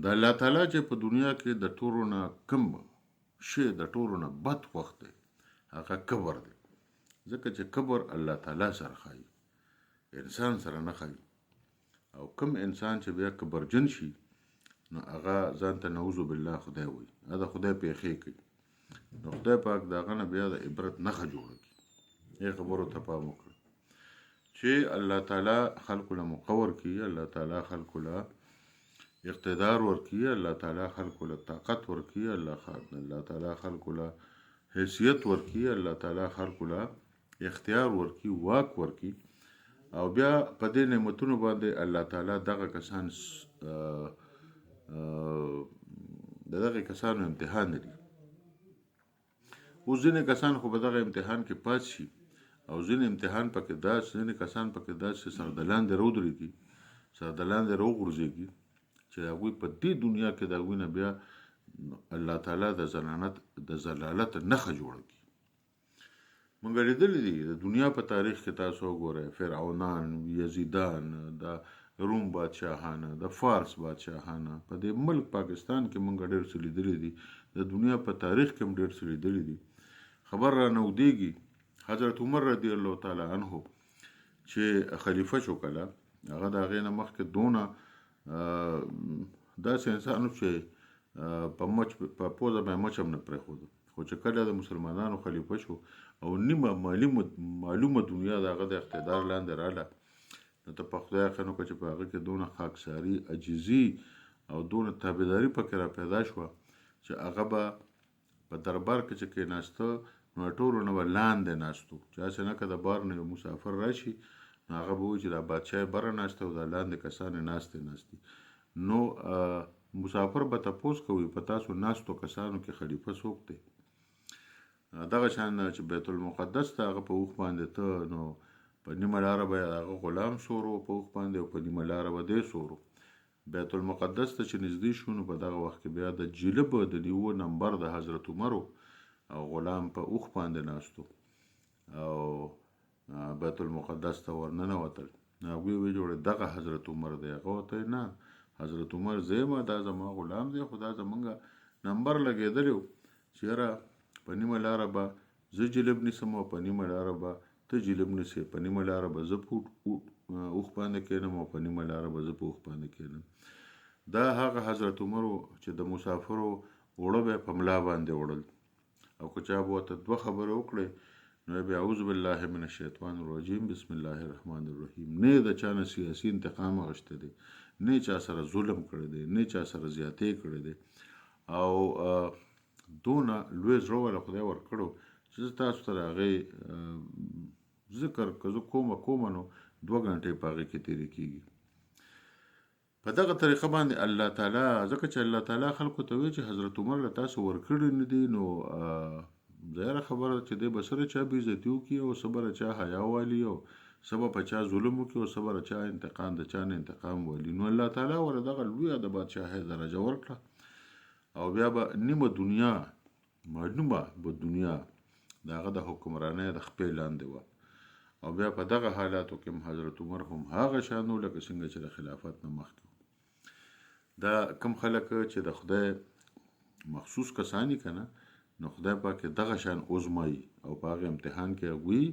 د الله تعالی چې په دنیا کې د ټولو نه کم شی د ټولو نه بد وخت دی هغه کبر دی ځکه چې کبر الله تعالی سره ښایي انسان سره نه ښایي او کم انسان چې بیا کبرجن شي نو هغه ځان ته نعوذ بالله خدای وایي دا د خدای پیښې کوي نو خدای پاک د هغه نه بیا د عبرت نښه جوړه کړي دې خبرو ته پام وکړه چې الله تعالی خلکو له مقور کړي الله تعالی خلکو له اقتدار ورکړي الله تعالی خلکو له طاقت ورکړي الله تعالی خلکو له حیثیت ورکړي الله تعالی خلکو له اختیار ورکړي واک ورکړي او بیا په دې نعمتونو باندې الله تعالی دغه کسان د دغه کسانو امتحان لري اوس ځینې کسان خو په دغه امتحان کې پاس شي او ځینې امتحان پکې داسې ځینې کسان پکې داسې سر د لاندې راودرېږي سر د لاندې راوغورځېږي چې هغوی په دې دنیا کې د هغوی نه بیا الله تعالی د ضلالت نښه جوړه کړي موږ لیدلی دي د دنیا په تاریخ کې تاسو وګورئ فرعونان یزیدان د روم بادشاهانه د فارس بادشاهانه په دې ملک پاکستان کې موږ ډېر څه لیدلی دي د دنیا په تاریخ کې هم ډېر څه لیدلی دي خبر را نودېږي حضرت عمر رضی الله تعالی عنه چې خلیفه شو کله هغه د هغې نه مخکې دونه داسې انسان چې په پوزه به یې مچ هم نه پرېښوده خو چې کله د مسلمانانو خلیفه شو او نیمه معلومه دنیا د هغه د اقتدار لاندې راله نو ته په خدای یقین وکړه چې په هغه کې دونه خاکساري عجیزي او دونه تابعداري پکې را پیدا شوه چې هغه به په دربار کې چې کېناسته نو ټولو نه به لاندې ناستو چې هسې نه که د بار نه یو مسافر راشي نو هغه به وایي چې دا بادشاه یې بره ناسته او دا لاندې کسان یې ناستې نو مسافر به تپوس کوي په تاسو ناستو کسانو کې خلیفه څوک دی دغه شان چې بیت المقدس ته هغه په اوښ باندې ته نو په نیمه لاره به هغه غلام سورو په اوښ باندې او په نیمه لاره به دی سورو بیت المقدس ته چې نږدې شو نو په دغه وخت کې بیا د جلب د لیوه نمبر د حضرت عمرو او غلام په اوښ باندې ناستو او بیت المقدس ته ورننوتل هغوی ویې جوړې دغه حضرت عمر دی هغه ورته نه حضرت عمر زه یم دا زما غلام دی خو دا زمونږ نمبر لګېدلی و چې یاره په نیمه لاره به زه جلب نیسم او په نیمه لاره به ته جلب نیسې په نیمه لاره به زه په اوښ باندې کېنم او په نیمه لاره به زه په اوښ باندې کېنم دا هغه حضرت عمرو چې د مسافرو اوړه به یې په ملا باندې وړل او که چا به ورته دوه خبرې وکړې نو بیا اعوذ بالله من الشیطان الرجیم بسم الله الرحمن الرحیم نه یې د چا نه سیاسي انتقام اخیستی دی نه یې چا سره ظلم کړی دی نه یې چا سره زیاتې کړی دی او دونه لوی زړه والا خدای ورکړو چې زه تاسو ته د هغې ذکر که زه کومه نو 2 غنټې په هغې کې تېرې کېږي په دغه طریقه باندې الله تعالی ځکه چې الله تعالی خلکو ته وایي چې حضرت عمر له تاسو ورکړي نه دي نو ظاهره خبره چې دی به سره چا بېعزتي وکړي او څه به چا حیا والي او څه به په چا ظلم وکړي او څه به چا انتقام د چا نه انتقام والي نو الله تعالی ورله دغه لویه د بادشاهۍ درجه ورکړه او بیا به نیمه دنیا معلومه به دنیا د هغه د حکمرانۍ د خپې لاندې وه او بیا په دغه حالاتو کې حضرت عمر هم هغه شان و لکه څنګه چې د خلافت نه مخکې دا کم خلک چې د خدای مخصوص کسانی کنه نو خدای پاک دغه شان ازمایي او په هغه امتحان کې هغوی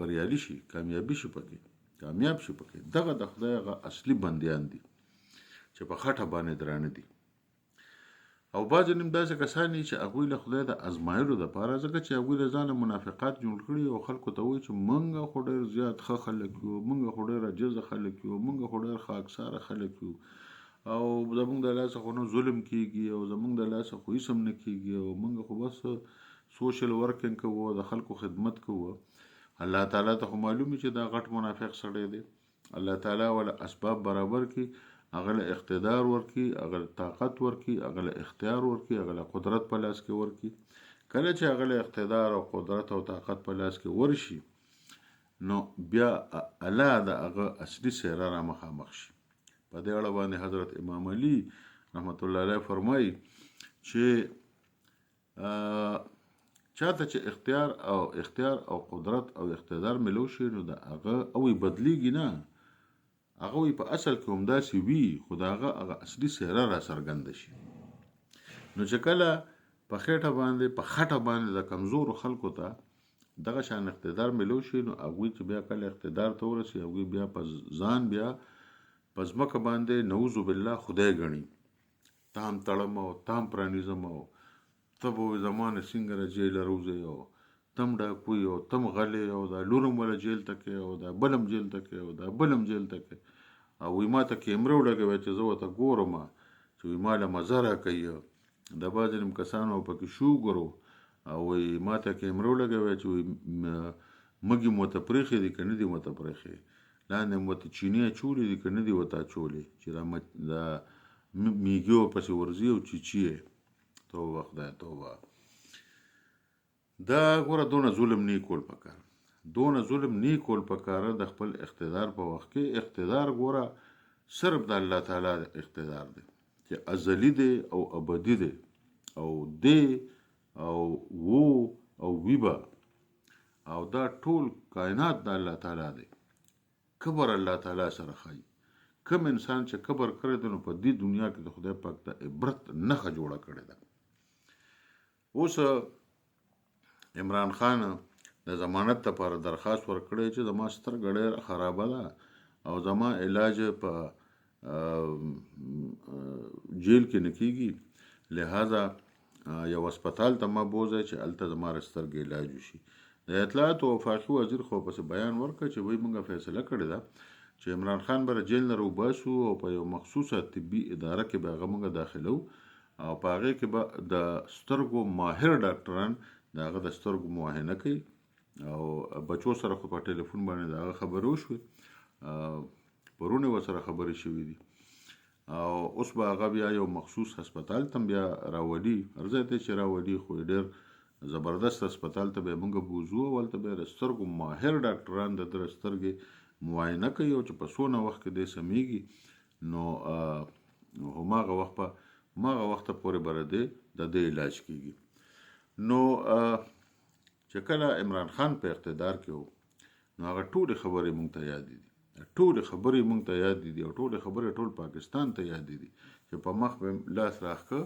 بریالي شي کامیاب شي پکې دغه د خدای هغه اصلي بندیان دي چې په خټه باندې درانه دي او بعضې نیم داسې کسان دي چې هغوی له خدای د ازمایلو دپاره ځکه چې هغوی له ځانه منافقات جوړ کړي او خلکو ته وایي چې موږ خو ډېر زیات ښه خلک یو موږ خو ډېر عجزه خلک یو موږ خو ډېر خاکساره خلک یو او زموږ د لاسه خو نه ظلم کېږي او زموږ د لاسه خو هېڅ هم نه کېږي او موږ خو بس سوشل ورکینګ کوو د خلکو خدمت کوو الله تعالی ته خو معلوم چې دا غټ منافق سړی دی الله تعالی ولا اسباب برابر کړي هغه له اقتدار ورکړي هغه له طاقت ورکړي هغه له اختیار ورکړي هغه له قدرت په لاس کې ورکړي کله چې هغه له اقتدار او قدرت او طاقت په لاس کې ورشي نو بیا الله د هغه اصلي څېره را مخامخ شي په دې اړه باندې حضرت امام علي رحمت الله علیه فرمایي چې چاته چې اختیار او قدرت او اقتدار ملو شي نو د هغه او بدلیږي نه هغه وي په اصل کې همداسې وي خو د هغه اصلي څهره را څرګنده شي. نو چې کله په خټه باندې د کمزورو خلکو ته دغه شان اقتدار ملو شي، نو هغوی چې بیا کله اقتدار ته ورسي هغوی بیا په ځان بیا په ځمکه باندې نعوذ بالله خدای ګڼي، تام تړم او تام پرانیزم او ته به وایې زما نه څنګه له جیله روځې او تم ډاکوی او تم غلې او دا لورم وله جیل ته کې او دا بلم جیل ته کې او دا بلم جیل ته کې او وایي ما ته کیمره ولګوی چې زه ورته ګورم چې وایي ما له مزه راکوي. د بعضې نیم کسانو پکې شوګر او وایي ما ته کیمره ولګوی چې وایي مږې مو ورته پرېښې دي که نه دي ورته پرېښې، لاندې مو ورته چینې اچولې دي که نه دي ورته اچولې چې دا میږي ورپسې ورځي او چیچي یې. توبه خدای توبه. دا ګوره دونه ظلم نه کول پکار، دونه ظلم نه کول پکاره د خپل اقتدار په وخت کې. اقتدار ګوره صرف د الله تعالی اقتدار دی چې ازلی دی او ابدي دی او دی او وو او ویبا او دا ټول کائنات د الله تعالی دی. کبر الله تعالی سره خای. کم انسان چې کبر کړی دی نو په دې دنیا کې د خدای پاک د عبرت نښه جوړه کړې ده. اوس عمران خان د ضمانت لپاره درخواست ورکړی چې زما سترګه ډېره خرابه ده او زما علاج په جیل کې نه کېږي، لہذا یو هسپتال ته ما بوځئ چې هلته زما د سترګې علاج وشي. د اطلاعات او وفاقي وزیر خو پسې بیان ورکړ چې وایي موږ فیصله کړې ده چې عمران خان به جیل نه راوباسو او په یو مخصوصه طبي اداره کې به هغه موږ داخلو او په هغې کې به د سترګو ماهر ډاکټران د هغه د سترګو معاینه کوي او بچو سره خو په ټلیفون باندې د هغه خبرې وشوې، پرونې ورسره خبرې شوې دي او اوس به هغه بیا یو مخصوص هسپتال ته بیا راولي، هر ځای ته چې راولي خو ډېر زبردست هسپتال ته به موږ بوځو او هلته به د سترګو ماهر ډاکټران د ده سترګې معاینه کوي او چې په څونه وخت کې دی سمیږي نو هماغه وخته پورې به د دې علاج کېږي. نو چې کله عمران خان په اقتدار کې و نو هغه ټولې خبرې موږ ته یادې دي، ټولې خبرې موږ ته یادې دي او ټولې خبرې ټول پاکستان ته یادې دي چې په مخ به لاس راښکه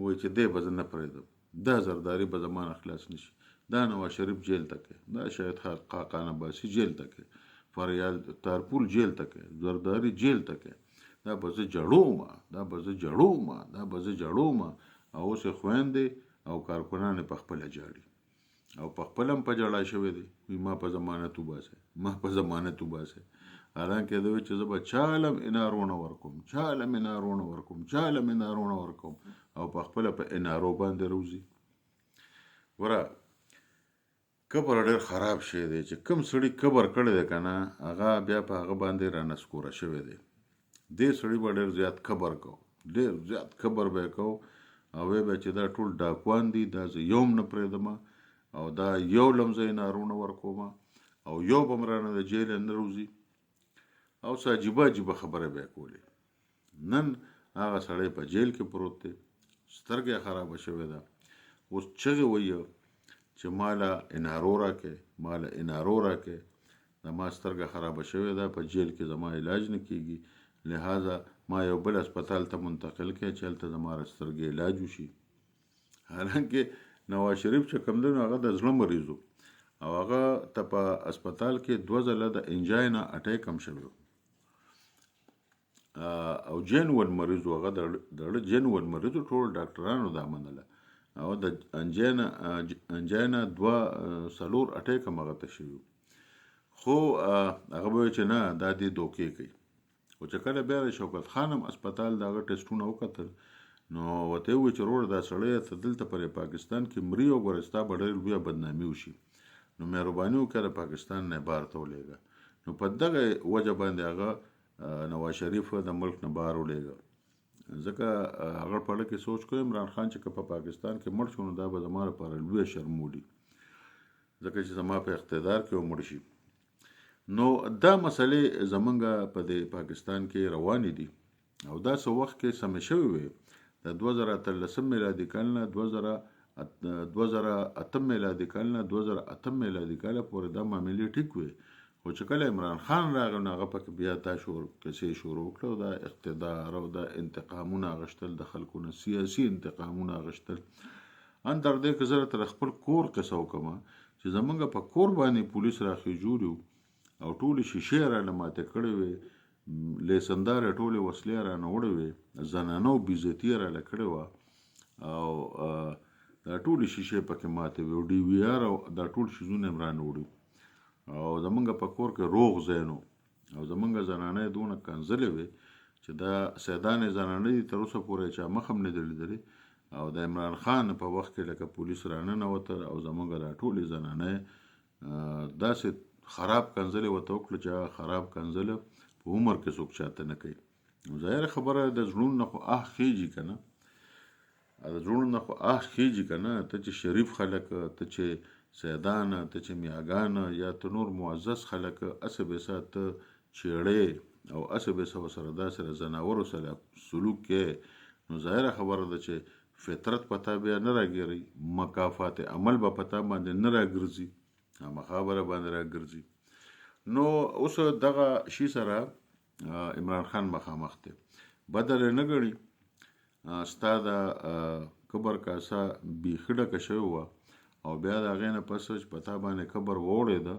وایي چې دی به زه نه پرېږدم، دا زرداري به زما نه خلاص نه شي، دا نواز شریف جیل ته کې، دا شهید خاقان عباسي جیل ته کې، فریال تارپول جیل ته کې، زرداري جیل ته کې، دا به زه جړوم او اوس یې خویندې او کارکنان په خپله جاړي او په خپله هم په جړا شوی دی، وایي ما په ضمانت وباسئ، حالانکې ده وایي چې زه به چاله هم انارونه ورکوم او په خپله په انارو باندې روزي. ګوره کبر ډېر خراب شی دی چې کوم سړي کبر کړی دی که نه هغه بیا په هغه باندې رانسکوره شوی دی. دې سړي به ډېر زیات کبر به یې کو او وی به چې دا ټول ډاکوان دي، دا زه یو هم نه پرېږدم او دا یو لم زه انارونه ورکوم او یو به م رانه د جیله نه روځي او څه عجیبه خبره به یې کولې. نن هغه سړی په جیل کې پروت دی، سترګې خرابه شوې ده، اوس چغې وایي چې ماله انارو راکې، زما سترګه خرابه شوې ده، په جیل کې زما علاج نه کېږي، لہذا ما یو بل هسپتال ته منتقل کړئ چې هلته زما د سترګې علاج وشي. حالانکې نواز شریف چې کوم دی نو هغه د زړه مریض و او هغه ته په هسپتال کې 2 ځله د انجاینا اټیک هم شوی او جنون مریض و، هغه د جنون مریض ټول ډاکټرانو دا منله او د انجاینا 2 اټیک هم هغه ته شوي خو هغه به وایي چې نه دا دې دوکې کوي. خو چې کله بیا د شوکت خان هم هسپتال د هغه ټسټونه وکتل نو ورته یې وویل چې وروره دا سړی ته دلته پر پاکستان کې مري او ګوره ستا به ډېر لویه بدنامي وشي، نو مهرباني وکړه د پاکستان نه بهر ته ولېږه. نو په دغه وجه باندې هغه نواز شریف د ملک نه بهر ولېږه، ځکه هغه په اړه کې سوچ کوي عمران خان چې که په پاکستان کې مړ شو نو دا به زما لپاره لویه شرمولي، ځکه چې زما په اقتدار کې ومړ شي. نو دا مسئلې زمونږ په د پاکستان کې روانې دي او دا څه وخت کې سمې شوې وې د 2013 میلادي کال نه 2008 میلادي کال پورې دا معاملې ټیک وې، خو چې کله عمران خان راغی نو هغه پکې بیا دا کیسې شروع کړه د اقتدار او د انتقامونه اخیستل د خلکو نه سیاسي انتقامونه اخیستل ان تر دې که زه تر خپل کور قصه وکړم چې زمونږ په کور باندې پولیس راخېجولي او ټولې شیشې رانه ماتې کړې وې لیسندارې ټولې وسلې رانه وړې وې زنانو بېزتي یې راله کړې وه او دا ټولې شیشې پکې ماتې وې او ډي وي آر او دا ټول شیزونه یې رانه وړي او زمونږ په کور کې روغ ځای نو او زمونږ زنانې دونه کنځلې وې چې دا سیدانې زنانې دي تر اوسه پورې چا مخ هم نه دي لیدلي او د عمران خان په وخت کې لکه پولیس راننوتل او زمونږ دا ټولې زنانې داسې خراب کنځلې ورته وکړه چې هغه خراب کنځله په عمر کې څوک چاته نه کوي نو ظاهره خبره د زړونو نه خو خیږي که نه د زړونو نه خو خیږي که نه ته چې شریف خلک ته چې سیدانه ته چې میاګانه یا ته نور معزز خلک هسې به سه ته چیړې او هسې به سه ورسره داسې د ځناورو سره سلوک کې نو ظاهره خبره ده چې فطرت په تا بیا نه راګرځي مکافات عمل به په تا باندې نه راګرځي خبره باندې راګرځي نو اوس دغه شي سره عمران خان مخامخ دی بدل نه ګڼي ستا د کبر کاسه بیخي ډکه شوې وه او بیا د هغې نه پس چې په تا باندې کبر واوړېده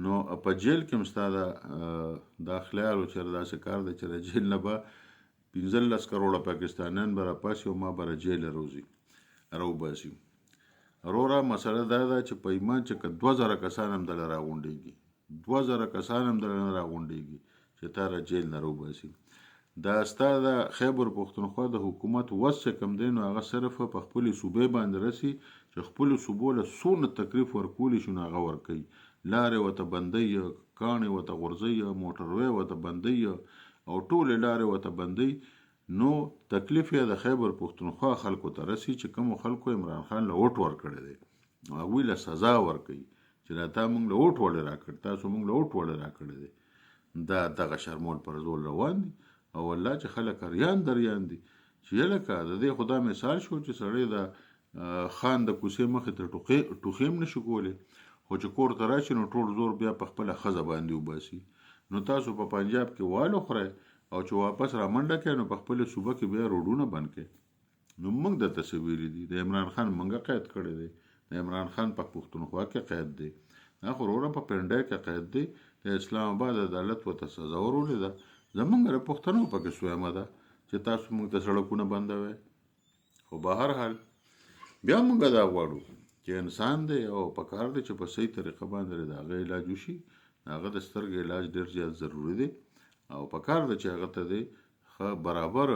نو په جیل کې هم ستا دا خیال و چې داسې کار دی چې د جیل نه به 15 کروڑه پاکستانیان به راپاسي او ما به جیل راوباسي وروره مسله دا ده چې په ایمان چې که 2000 کسان هم دله راغونډېږي 2000 کسان هم دله نه راغونډېږي چې تا را جیل نه راوباسي دا ستا د خیبر پښتونخوا د حکومت وس چې کوم دی نو هغه صرف په خپلې صوبې باندې رسي چې خپلو صوبو له څونه تکلیف ورکولی شي نو هغه ورکوي لارې ورته بندوي کاڼې ورته غورځوي موټروی ورته بندوي او ټولې لارې ورته بندوي نو تکلیف یې د خیبر پښتونخوا خلکو ته رسي چې کومو خلکو عمران خان له اوټ ورکړی دی هغوی له سزا ورکوي چې دا تا موږ له اوټ وړې راکړ تاسو موږ له اوټ وړې راکړی دی دا دغه شرمول پر زول روان دي او والله چې خلک اریان دریان دي چې لکه د دې خدا مثال شو چې سړی د خان د کوڅې مخې ته ټوخې هم نشي کولی خو چې کور ته راشي نو ټول زور بیا په خپله ښځه باندې وباسي نو تاسو په پنجاب کې وال وخورئ او چې واپس را منډه کوي نو په خپله صوبه کې بیا روډونه بند کړي نو موږ درته څه ویلي دي د عمران خان موږ قید کړی دی د عمران خان په پښتونخوا کې قید دی دا خو وروره په پنډۍ کې قید دی د اسلام آباد عدالت ورته سزا ورولې ده زمونږ د پښتنو پکې سویمه ده چې تاسو موږ ته سړکونه بندوئ خو به هر حال بیا موږ دا غواړو چې انسان دی او په کار دی چې په صحیح طریقه باندې د هغه علاج وشي هغه د سترګې علاج ډېر زیات ضروري دی او په کار دی چې هغه ته دی برابر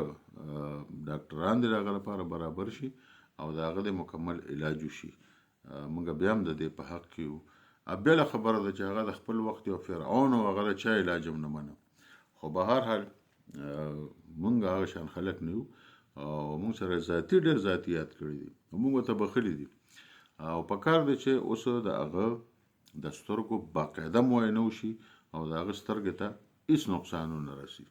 ډاکټران دی هغه لپاره برابر شي او د هغه د مکمل علاج وشي موږ بیا هم د دې په حق کې یو بله خبره ده چې هغه د خپل وخت یو فرعون او هغه د چا علاج هم نه منه خو به هر حال موږ هغه شان خلک نه یو او موږ سره ذاتي ډېر ذاتیات کړي دي موږ ورته بخښلي دي او په کار دی چې اوس د هغه د سترګو باقاعده معاینه وشي او د هغه سترګې ته هېڅ نقصان ونه رسي